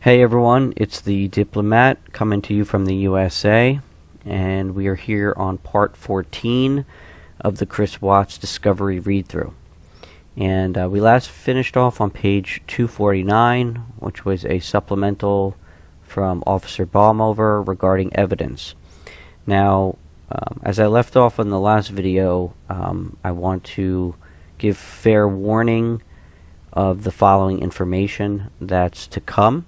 Hey everyone, it's the Diplomat coming to you from the USA, and we are here on part 14 of the Chris Watts Discovery read-through. And we last finished off on page 249, which was a supplemental from Officer Baumover regarding evidence. Now, as I left off in the last video, I want to give fair warning of the following information that's to come.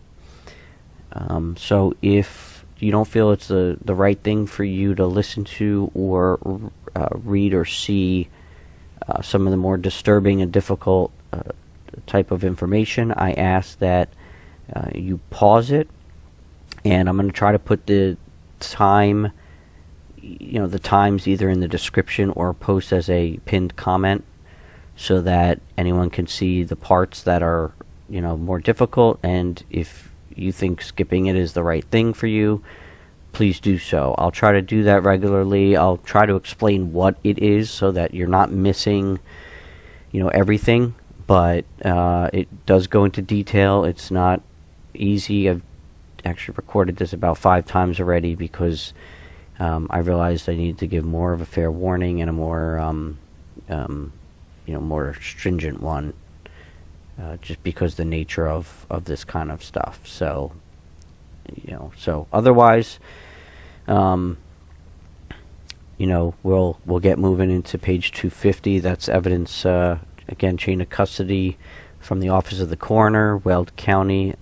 So if you don't feel it's the right thing for you to listen to or read or see some of the more disturbing and difficult type of information, I ask that you pause it, and I'm going to try to put the time, the times either in the description or post as a pinned comment so that anyone can see the parts that are, more difficult, and if you think skipping it is the right thing for you, please do so. I'll try to do that regularly. I'll try to explain what it is so that you're not missing, everything, but it does go into detail. It's not easy. I've actually recorded this about 5 times already because I realized I needed to give more of a fair warning and a more, more stringent one. Just because the nature of this kind of stuff. So, so otherwise, we'll get moving into page 250. That's evidence, again, chain of custody from the Office of the Coroner, Weld County.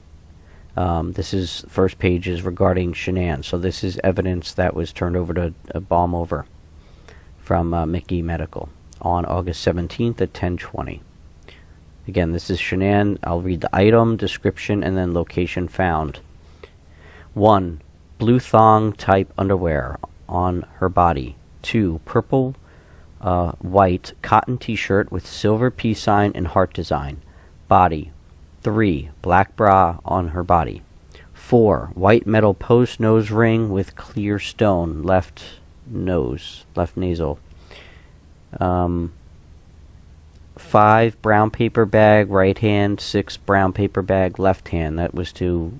This is, first page is regarding Shanann. So this is evidence that was turned over to Baumover from Mickey Medical on August 17th at 10:20. Again, this is Shanann. I'll read the item, description, and then location found. 1. Blue thong type underwear on her body. 2. Purple, white cotton t-shirt with silver peace sign and heart design. Body. 3. Black bra on her body. 4. White metal post nose ring with clear stone. Left nasal. 5. Brown paper bag, right hand. 6. Brown paper bag, left hand. That was to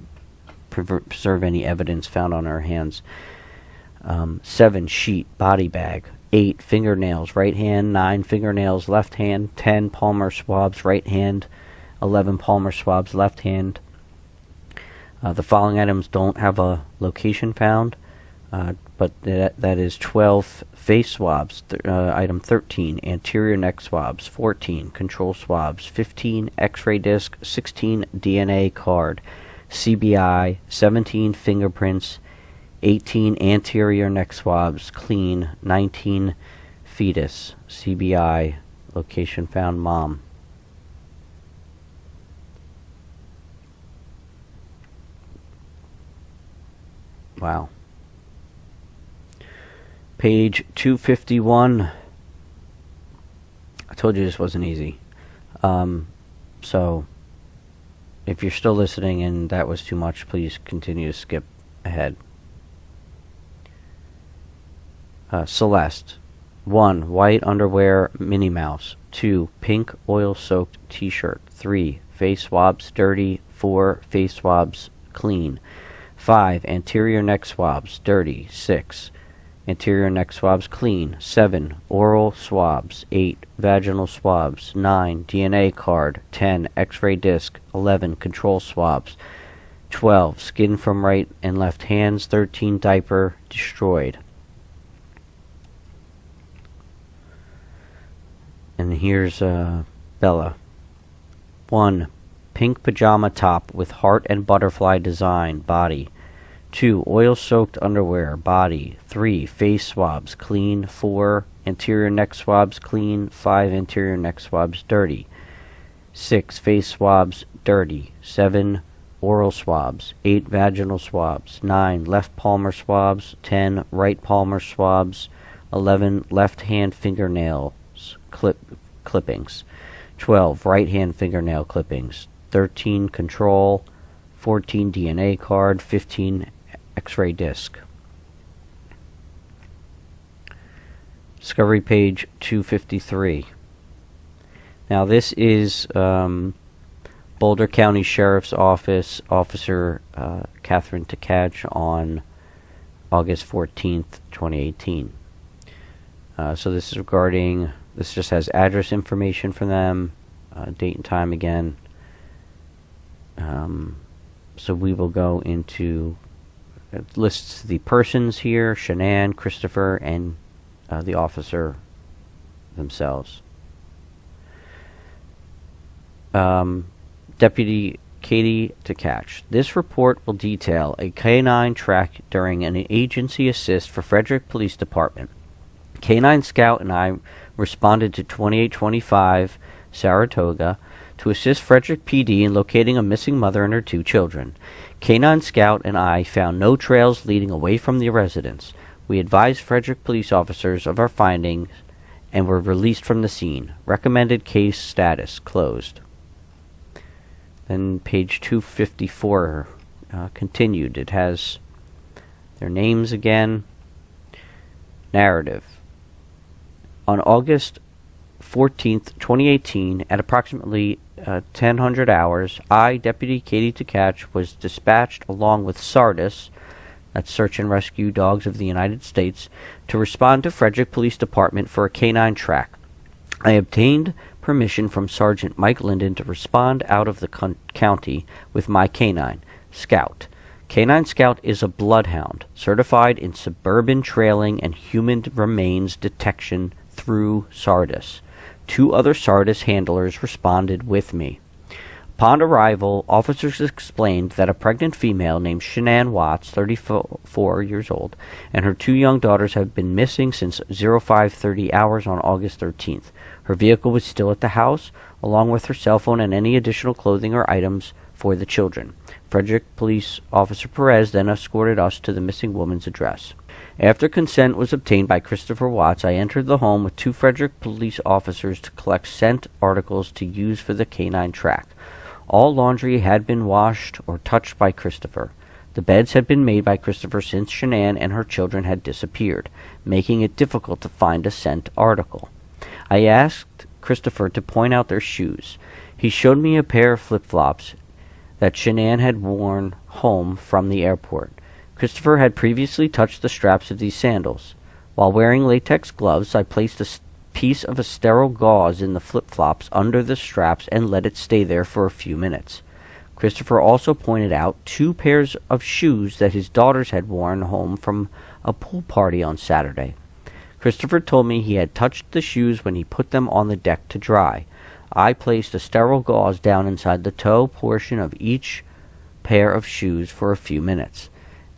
preserve any evidence found on her hands. 7. Sheet, body bag. 8. Fingernails, right hand. 9. Fingernails, left hand. 10. Palmar swabs, right hand. 11. Palmar swabs, left hand. The following items don't have a location found, but that is 12 face swabs, item 13, anterior neck swabs, 14, control swabs, 15, x-ray disc, 16, DNA card, CBI, 17, fingerprints, 18, anterior neck swabs, clean, 19, fetus, CBI, location found, mom. Wow. Page 251. I told you this wasn't easy. So, if you're still listening and that was too much, please continue to skip ahead. Celeste. 1. White underwear, Minnie Mouse. 2. Pink oil-soaked t-shirt. 3. Face swabs, dirty. 4. Face swabs, clean. 5. Anterior neck swabs, dirty. 6. Anterior neck swabs, clean. 7. Oral swabs. 8. Vaginal swabs. 9. DNA card. 10. X-ray disc. 11. Control swabs. 12. Skin from right and left hands. 13. Diaper destroyed. And here's Bella. 1. Pink pajama top with heart and butterfly design. Body. 2. Oil-soaked underwear, body. 3. Face swabs, clean. 4. Anterior neck swabs, clean. 5. Anterior neck swabs, dirty. 6. Face swabs, dirty. 7. Oral swabs. 8. Vaginal swabs. 9. Left palmar swabs. 10. Right palmar swabs. 11. Left hand fingernails clippings. 12. Right hand fingernail clippings. 13. Control. 14. DNA card. 15. X-ray disc. Discovery page 253. Now this is Boulder County Sheriff's Office, Officer Catherine Tkach on August 14th, 2018. So this is regarding, this just has address information for them, date and time again. So we will go into, it lists the persons here, Shanann, Christopher, and the officer themselves. Deputy Katie Tkach. This report will detail a canine track during an agency assist for Frederick Police Department. Canine Scout and I responded to 2825 Saratoga to assist Frederick PD in locating a missing mother and her 2 children. Canine Scout and I found no trails leading away from the residence. We advised Frederick police officers of our findings and were released from the scene. Recommended case status closed. Then page 254 continued. It has their names again. Narrative. On August 14th, 2018, at approximately 1000 hours, I, Deputy Katie Tkach, was dispatched along with Sardis, that's Search and Rescue Dogs of the United States, to respond to Frederick Police Department for a canine track. I obtained permission from Sergeant Mike Linden to respond out of the county with my canine, Scout. Canine Scout is a bloodhound, certified in suburban trailing and human remains detection through Sardis. 2 other Sardis handlers responded with me. Upon arrival, officers explained that a pregnant female named Shanann Watts, 34 years old, and her 2 young daughters have been missing since 0530 hours on August 13th. Her vehicle was still at the house, along with her cell phone and any additional clothing or items for the children. Frederick Police Officer Perez then escorted us to the missing woman's address. After consent was obtained by Christopher Watts, I entered the home with 2 Frederick police officers to collect scent articles to use for the canine track. All laundry had been washed or touched by Christopher. The beds had been made by Christopher since Shanann and her children had disappeared, making it difficult to find a scent article. I asked Christopher to point out their shoes. He showed me a pair of flip-flops that Shanann had worn home from the airport. Christopher had previously touched the straps of these sandals. While wearing latex gloves, I placed a piece of a sterile gauze in the flip-flops under the straps and let it stay there for a few minutes. Christopher also pointed out 2 pairs of shoes that his daughters had worn home from a pool party on Saturday. Christopher told me he had touched the shoes when he put them on the deck to dry. I placed a sterile gauze down inside the toe portion of each pair of shoes for a few minutes.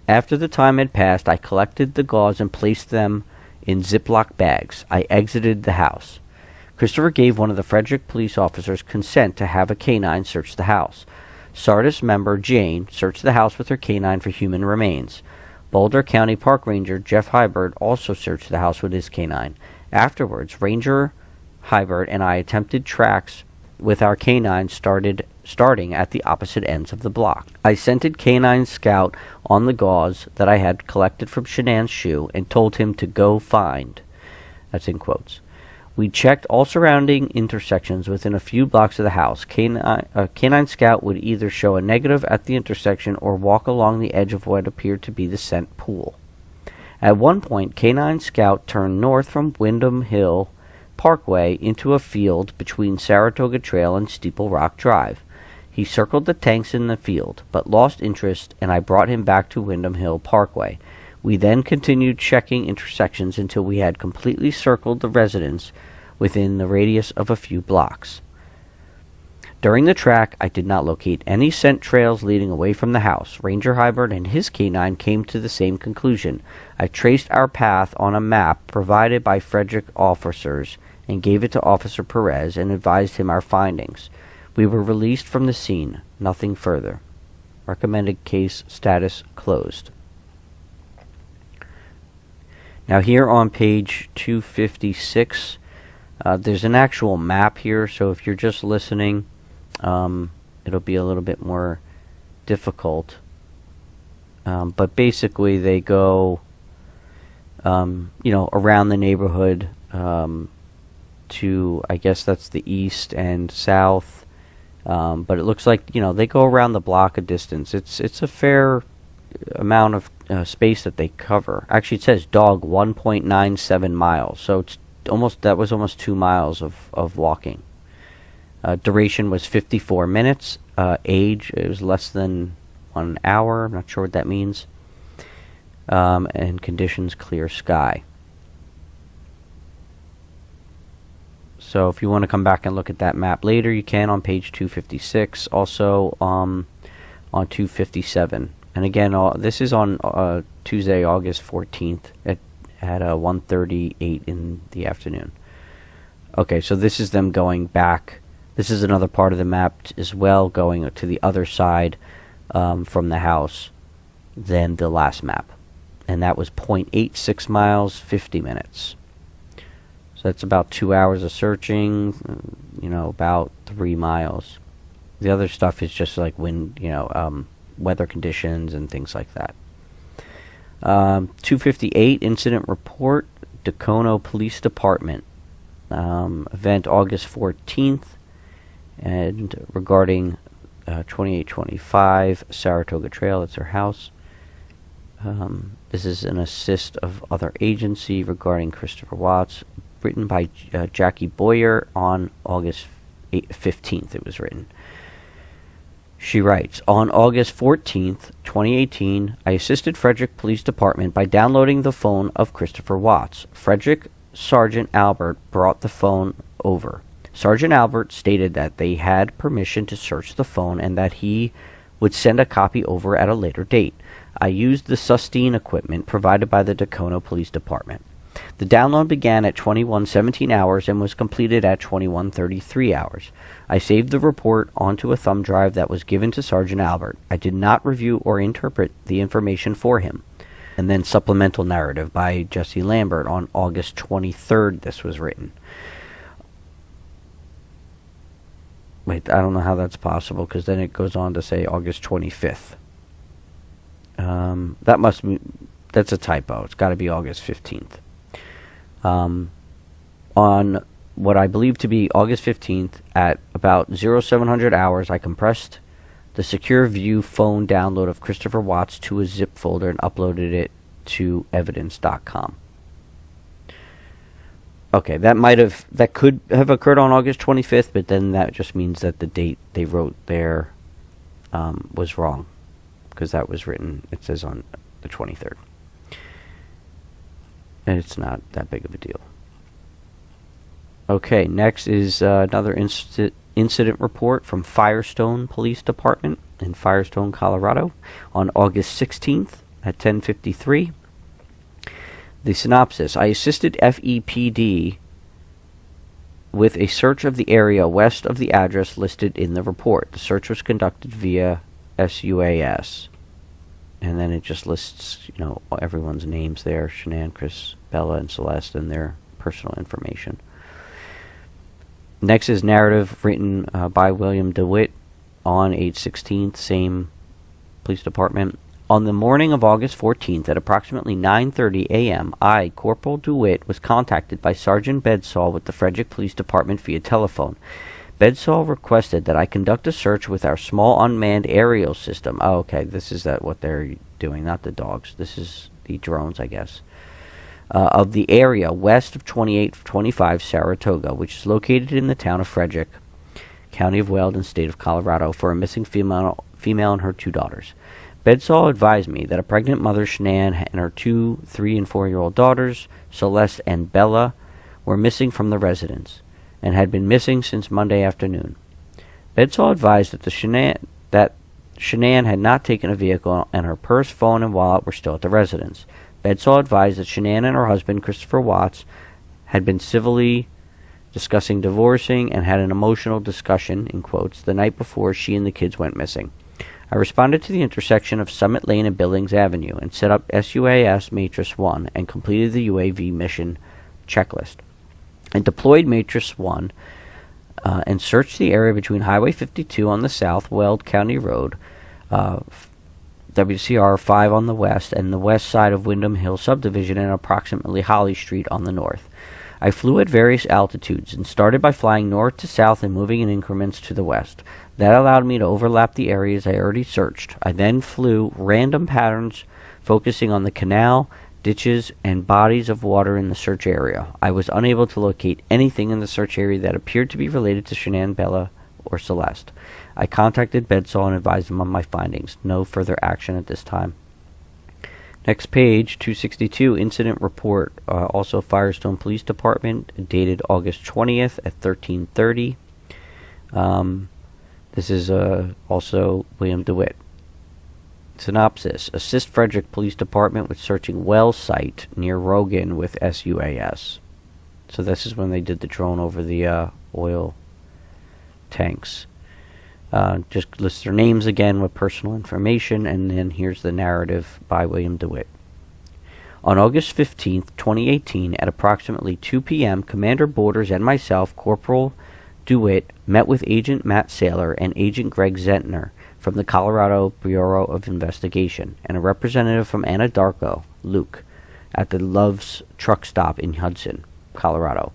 After the time had passed, I collected the gauze and placed them in Ziploc bags. I exited the house. Christopher gave one of the Frederick police officers consent to have a canine search the house. Sardis member Jane searched the house with her canine for human remains. Boulder County Park Ranger Jeff Hybert also searched the house with his canine. Afterwards, Ranger Hybert and I attempted tracks with our canine starting at the opposite ends of the block. I scented Canine Scout on the gauze that I had collected from Shanann's shoe and told him to go find. That's in quotes. We checked all surrounding intersections within a few blocks of the house. Canine Scout would either show a negative at the intersection or walk along the edge of what appeared to be the scent pool. At one point, Canine Scout turned north from Windham Hill Parkway into a field between Saratoga Trail and Steeple Rock Drive. He circled the tanks in the field, but lost interest, and I brought him back to Windham Hill Parkway. We then continued checking intersections until we had completely circled the residence within the radius of a few blocks. During the track, I did not locate any scent trails leading away from the house. Ranger Hybert and his canine came to the same conclusion. I traced our path on a map provided by Frederick officers and gave it to Officer Perez and advised him our findings. We were released from the scene. Nothing further. Recommended case status closed. Now here on page 256, there's an actual map here, so if you're just listening, it'll be a little bit more difficult. But basically they go, around the neighborhood to, I guess that's the east and south. But it looks like, they go around the block a distance. It's a fair amount of space that they cover. Actually, it says dog 1.97 miles, so that was almost 2 miles of walking. Duration was 54 minutes. Age, it was less than 1 hour. I'm not sure what that means. And conditions, clear sky. So if you want to come back and look at that map later, you can on page 256. Also on 257. And again, this is on Tuesday, August 14th at 1:38 in the afternoon. Okay, so this is them going back. This is another part of the map as well, going to the other side from the house than the last map. And that was 0.86 miles, 50 minutes. So that's about 2 hours of searching, about 3 miles. The other stuff is just like wind, weather conditions and things like that. 258 incident report, Dacono Police Department. Event August 14th. And regarding 2825 Saratoga Trail, it's her house. This is an assist of other agency regarding Christopher Watts, written by Jackie Boyer on August 15th. It was written. She writes, on August 14th, 2018, I assisted Frederick Police Department by downloading the phone of Christopher Watts. Frederick Sergeant Albert brought the phone over. Sergeant Albert stated that they had permission to search the phone and that he would send a copy over at a later date. I used the Sustain equipment provided by the Dacono Police Department. The download began at 21:17 hours and was completed at 21:33 hours. I saved the report onto a thumb drive that was given to Sergeant Albert. I did not review or interpret the information for him. And then supplemental narrative by Jesse Lambert on August 23rd this was written. Wait, I don't know how that's possible, because then it goes on to say August 25th. That's a typo. It's got to be August 15th. On what I believe to be August 15th at about 0700 hours, I compressed the Secure View phone download of Christopher Watts to a zip folder and uploaded it to evidence.com. Okay, that could have occurred on August 25th, but then that just means that the date they wrote there was wrong, because that was written, it says on the 23rd. And it's not that big of a deal. Okay, next is another incident report from Firestone Police Department in Firestone, Colorado on August 16th at 10:53. The synopsis: I assisted FEPD with a search of the area west of the address listed in the report. The search was conducted via SUAS. And then it just lists, everyone's names there: Shanann, Chris, Bella, and Celeste, and their personal information. Next is narrative written by William DeWitt on 8/16, same police department. On the morning of August 14th at approximately 9:30 a.m., I, Corporal DeWitt, was contacted by Sergeant Bedsall with the Frederick Police Department via telephone. Bedsall requested that I conduct a search with our small unmanned aerial system. Oh, okay, this is what they're doing, not the dogs. This is the drones, I guess. Of the area west of 2825 Saratoga, which is located in the town of Frederick, County of Weld, and State of Colorado, for a missing female and her 2 daughters. Bedsall advised me that a pregnant mother, Shanann, and her 2, 3, and 4-year-old daughters, Celeste and Bella, were missing from the residence and had been missing since Monday afternoon. Bedsall advised that Shanann had not taken a vehicle and her purse, phone, and wallet were still at the residence. Bedsall advised that Shanann and her husband, Christopher Watts, had been civilly discussing divorcing and had an emotional discussion, in quotes, the night before she and the kids went missing. I responded to the intersection of Summit Lane and Billings Avenue and set up SUAS Matrix 1 and completed the UAV mission checklist. I deployed Matrix 1 and searched the area between Highway 52 on the south, Weld County Road, WCR 5 on the west, and the west side of Windham Hill subdivision, and approximately Holly Street on the north. I flew at various altitudes and started by flying north to south and moving in increments to the west. That allowed me to overlap the areas I already searched. I then flew random patterns focusing on the canal, ditches, and bodies of water in the search area. I was unable to locate anything in the search area that appeared to be related to Shanann, Bella, or Celeste. I contacted Bedsall and advised them on my findings. No further action at this time. Next page, 262, Incident Report, also Firestone Police Department, dated August 20th at 13:30. This is also William DeWitt. Synopsis: Assist Frederick Police Department with searching well site near Rogan with SUAS. So this is when they did the drone over the oil tanks. Just lists their names again with personal information, and then here's the narrative by William DeWitt. On August 15th, 2018, at approximately 2 p.m., Commander Borders and myself, Corporal DeWitt, met with Agent Matt Saylor and Agent Greg Zentner from the Colorado Bureau of Investigation, and a representative from Anadarko, Luke, at the Love's truck stop in Hudson, Colorado.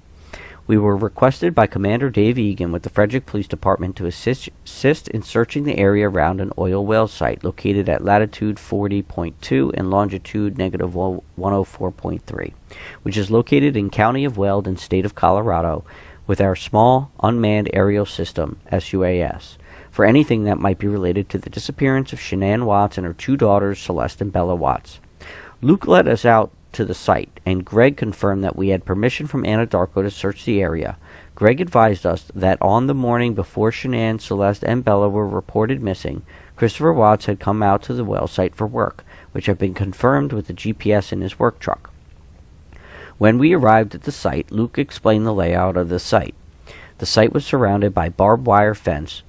We were requested by Commander Dave Egan with the Frederick Police Department to assist in searching the area around an oil well site located at latitude 40.2 and longitude negative 104.3, which is located in County of Weld and State of Colorado, with our small unmanned aerial system, SUAS, for anything that might be related to the disappearance of Shanann Watts and her two daughters, Celeste and Bella Watts. Luke led us out to the site, and Greg confirmed that we had permission from Anadarko to search the area. Greg advised us that on the morning before Shanann, Celeste, and Bella were reported missing, Christopher Watts had come out to the well site for work, which had been confirmed with the GPS in his work truck. When we arrived at the site, Luke explained the layout of the site. The site was surrounded by barbed wire fence,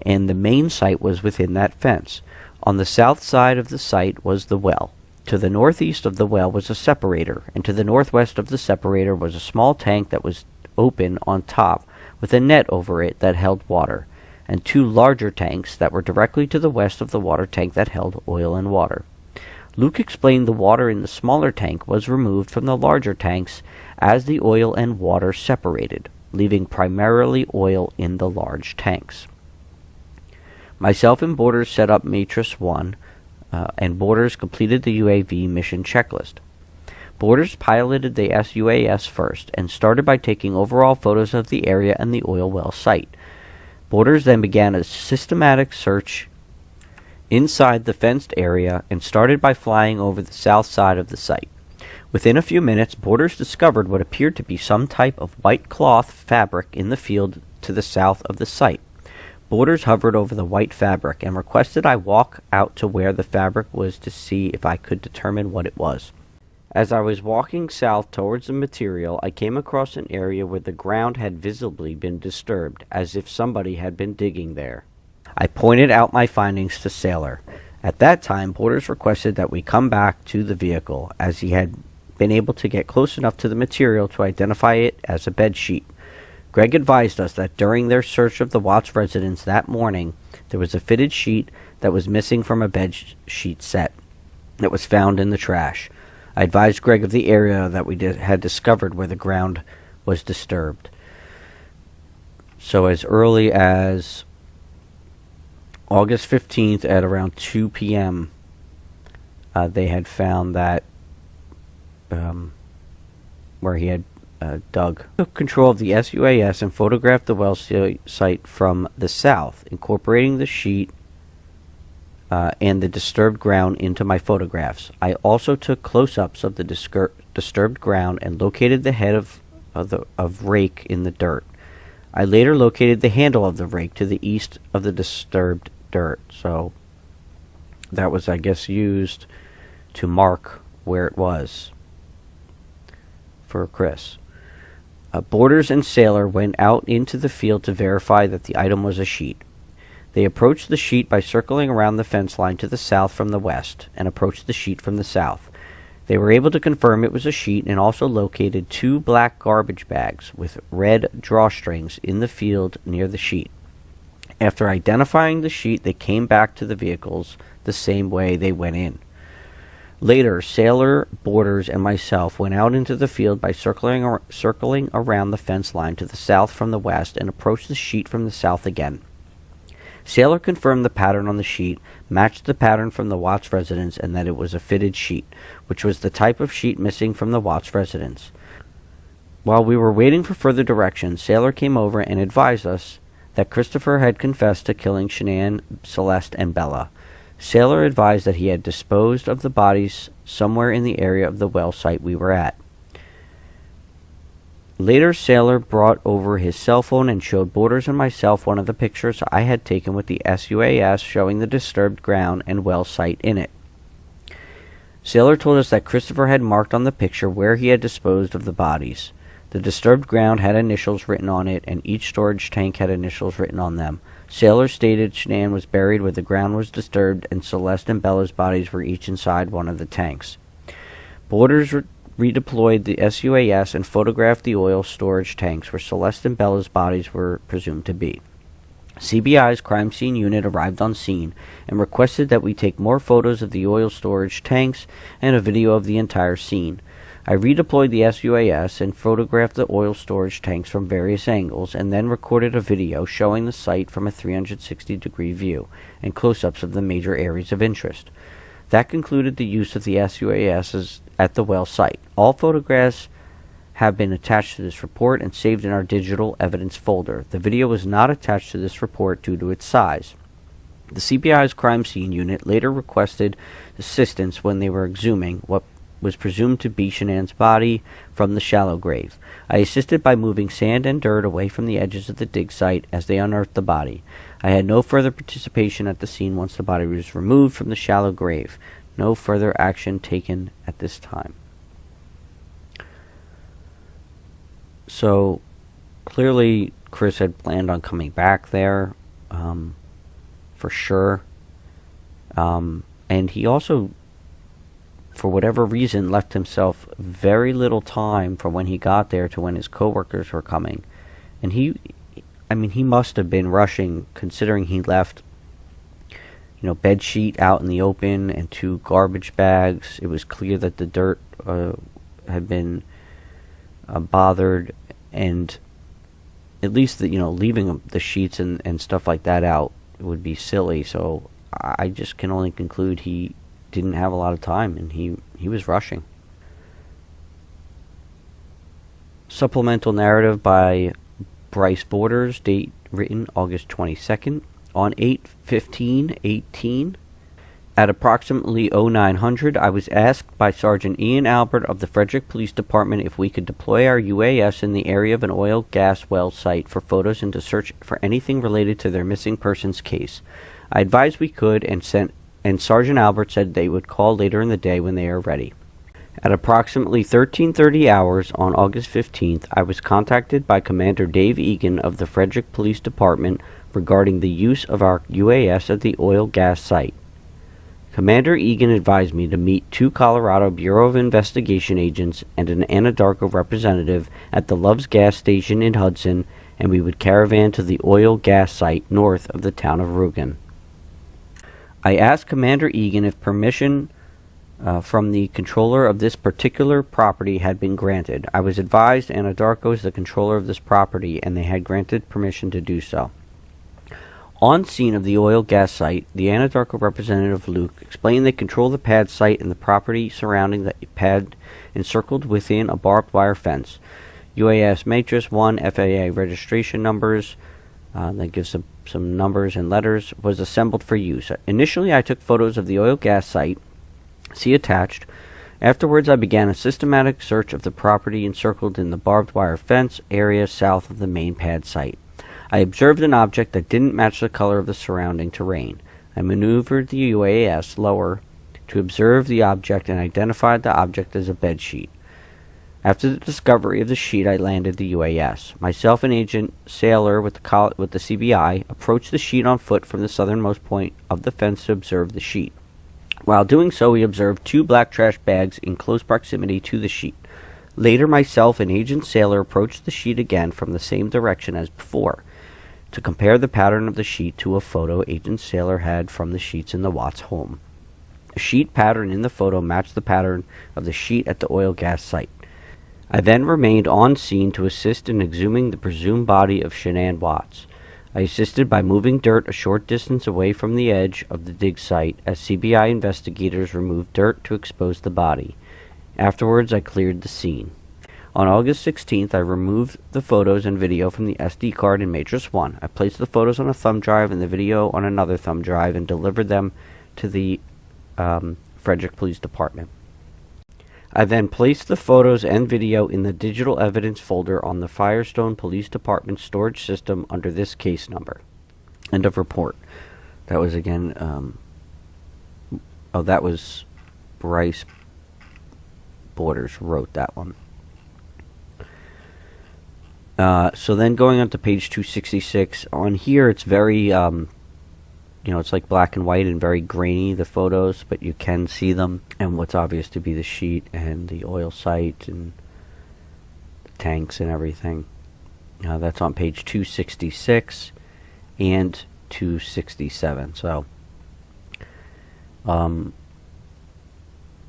and the main site was within that fence. On the south side of the site was the well. To the northeast of the well was a separator, and to the northwest of the separator was a small tank that was open on top with a net over it that held water, and two larger tanks that were directly to the west of the water tank that held oil and water. Luke explained the water in the smaller tank was removed from the larger tanks as the oil and water separated, leaving primarily oil in the large tanks. Myself and Borders set up Matrix 1, and Borders completed the UAV mission checklist. Borders piloted the SUAS first and started by taking overall photos of the area and the oil well site. Borders then began a systematic search inside the fenced area and started by flying over the south side of the site. Within a few minutes, Borders discovered what appeared to be some type of white cloth fabric in the field to the south of the site. Borders hovered over the white fabric and requested I walk out to where the fabric was to see if I could determine what it was. As I was walking south towards the material, I came across an area where the ground had visibly been disturbed, as if somebody had been digging there. I pointed out my findings to Saylor. At that time, Borders requested that we come back to the vehicle, as he had been able to get close enough to the material to identify it as a bed sheet. Greg advised us that during their search of the Watts residence that morning, there was a fitted sheet that was missing from a bed sheet set that was found in the trash. I advised Greg of the area that we had discovered where the ground was disturbed. So as early as August 15th at around 2 p.m., they had found that where he had dug. Took control of the SUAS and photographed the well site from the south, incorporating the sheet and the disturbed ground into my photographs. I also took close-ups of the disturbed ground and located the head of rake in the dirt. I later located the handle of the rake to the east of the disturbed dirt. So that was, I guess, used to mark where it was for Chris. Borders and Saylor went out into the field to verify that the item was a sheet. They approached the sheet by circling around the fence line to the south from the west, and approached the sheet from the south. They were able to confirm it was a sheet and also located two black garbage bags with red drawstrings in the field near the sheet. After identifying the sheet, they came back to the vehicles the same way they went in. Later, Sailor, Borders, and myself went out into the field by circling around the fence line to the south from the west and approached the sheet from the south again. Sailor confirmed the pattern on the sheet, matched the pattern from the Watts residence, and that it was a fitted sheet, which was the type of sheet missing from the Watts residence. While we were waiting for further directions, Sailor came over and advised us that Christopher had confessed to killing Shanann, Celeste, and Bella. Sailor advised that he had disposed of the bodies somewhere in the area of the well site we were at. Later, Sailor brought over his cell phone and showed Borders and myself one of the pictures I had taken with the SUAS showing the disturbed ground and well site in it. Sailor told us that Christopher had marked on the picture where he had disposed of the bodies. The disturbed ground had initials written on it, and each storage tank had initials written on them. Sailor stated Shanann was buried where the ground was disturbed, and Celeste and Bella's bodies were each inside one of the tanks. Borders redeployed the SUAS and photographed the oil storage tanks where Celeste and Bella's bodies were presumed to be. CBI's crime scene unit arrived on scene and requested that we take more photos of the oil storage tanks and a video of the entire scene. I redeployed the SUAS and photographed the oil storage tanks from various angles, and then recorded a video showing the site from a 360-degree view and close-ups of the major areas of interest. That concluded the use of the SUASs at the well site. All photographs have been attached to this report and saved in our digital evidence folder. The video was not attached to this report due to its size. The CBI's crime scene unit later requested assistance when they were exhuming what was presumed to be Shanann's body from the shallow grave. I assisted by moving sand and dirt away from the edges of the dig site as they unearthed the body. I had no further participation at the scene once the body was removed from the shallow grave. No further action taken at this time. So, clearly Chris had planned on coming back there, for sure. And he also, for whatever reason, left himself very little time from when he got there to when his coworkers were coming. And he must have been rushing, considering he left, bed sheet out in the open and 2 garbage bags. It was clear that the dirt had been bothered, and at least leaving the sheets and stuff like that out would be silly. So I just can only conclude he didn't have a lot of time, and he was rushing. Supplemental narrative by Bryce Borders, date written August 22nd. On 8/15/18, at approximately 0900, I was asked by Sergeant Ian Albert of the Frederick Police Department if we could deploy our UAS in the area of an oil gas well site for photos and to search for anything related to their missing persons case. I advised we could, and Sergeant Albert said they would call later in the day when they are ready. At approximately 13:30 hours on August 15th, I was contacted by Commander Dave Egan of the Frederick Police Department regarding the use of our UAS at the oil gas site. Commander Egan advised me to meet 2 Colorado Bureau of Investigation agents and an Anadarko representative at the Love's gas station in Hudson, and we would caravan to the oil gas site north of the town of Rugen. I asked Commander Egan if permission from the controller of this particular property had been granted. I was advised Anadarko is the controller of this property, and they had granted permission to do so. On scene of the oil gas site, the Anadarko representative Luke explained they control the pad site and the property surrounding the pad encircled within a barbed wire fence. UAS Matrix 1 FAA registration numbers, that gives some numbers and letters, was assembled for use. Initially, I took photos of the oil gas site, see attached. Afterwards, I began a systematic search of the property encircled in the barbed wire fence area south of the main pad site. I observed an object that didn't match the color of the surrounding terrain. I maneuvered the UAS lower to observe the object and identified the object as a bed sheet. After the discovery of the sheet, I landed the UAS. Myself and Agent Sailor with the CBI approached the sheet on foot from the southernmost point of the fence to observe the sheet. While doing so, we observed 2 black trash bags in close proximity to the sheet. Later, myself and Agent Sailor approached the sheet again from the same direction as before, to compare the pattern of the sheet to a photo Agent Sailor had from the sheets in the Watts home. The sheet pattern in the photo matched the pattern of the sheet at the oil gas site. I then remained on scene to assist in exhuming the presumed body of Shanann Watts. I assisted by moving dirt a short distance away from the edge of the dig site as CBI investigators removed dirt to expose the body. Afterwards, I cleared the scene. On August 16th, I removed the photos and video from the SD card in Matrix 1. I placed the photos on a thumb drive and the video on another thumb drive and delivered them to the Frederick Police Department. I then placed the photos and video in the digital evidence folder on the Firestone Police Department storage system under this case number. End of report. That was again, that was Bryce Borders wrote that one. So then going on to page 266, on here it's very, it's like black and white and very grainy, the photos, but you can see them, and what's obvious to be the sheet and the oil site and the tanks and everything. That's on page 266 and 267. So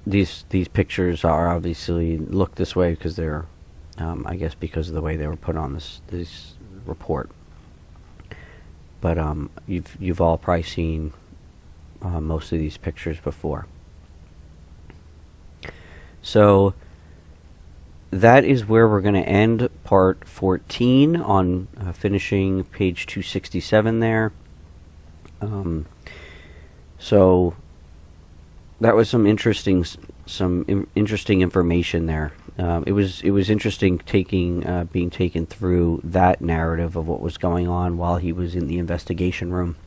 these pictures are obviously look this way because they're I guess because of the way they were put on this report. But you've all probably seen most of these pictures before. So that is where we're going to end part 14 on finishing page 267 there. So that was some interesting information there. It was interesting being taken through that narrative of what was going on while he was in the investigation room,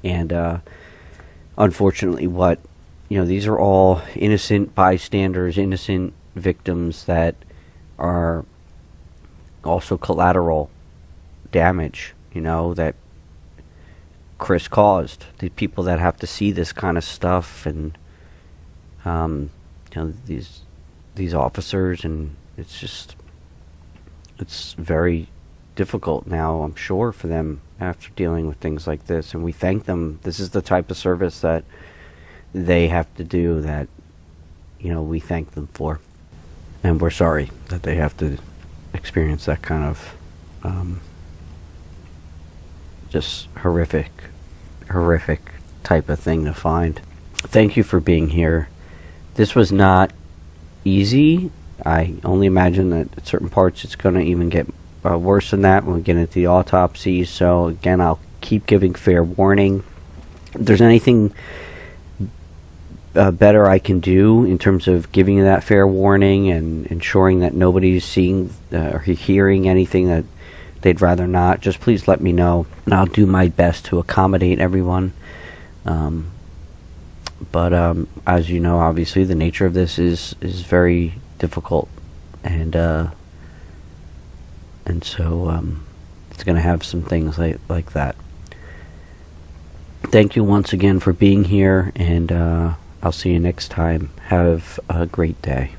and unfortunately, these are all innocent bystanders, innocent victims that are also collateral damage. That Chris caused. The people that have to see this kind of stuff, and these officers, and it's very difficult now, I'm sure, for them after dealing with things like this, and we thank them. This is the type of service that they have to do that, we thank them for, and we're sorry that they have to experience that kind of just horrific type of thing to find. Thank you for being here. This was not easy. I only imagine that at certain parts it's going to even get worse than that when we get into the autopsies. So again, I'll keep giving fair warning. If there's anything better I can do in terms of giving you that fair warning and ensuring that nobody's seeing or hearing anything that they'd rather not, just please let me know, and I'll do my best to accommodate everyone. But as you know, obviously the nature of this is very difficult, and so it's going to have some things like that. Thank you once again for being here, and I'll see you next time. Have a great day.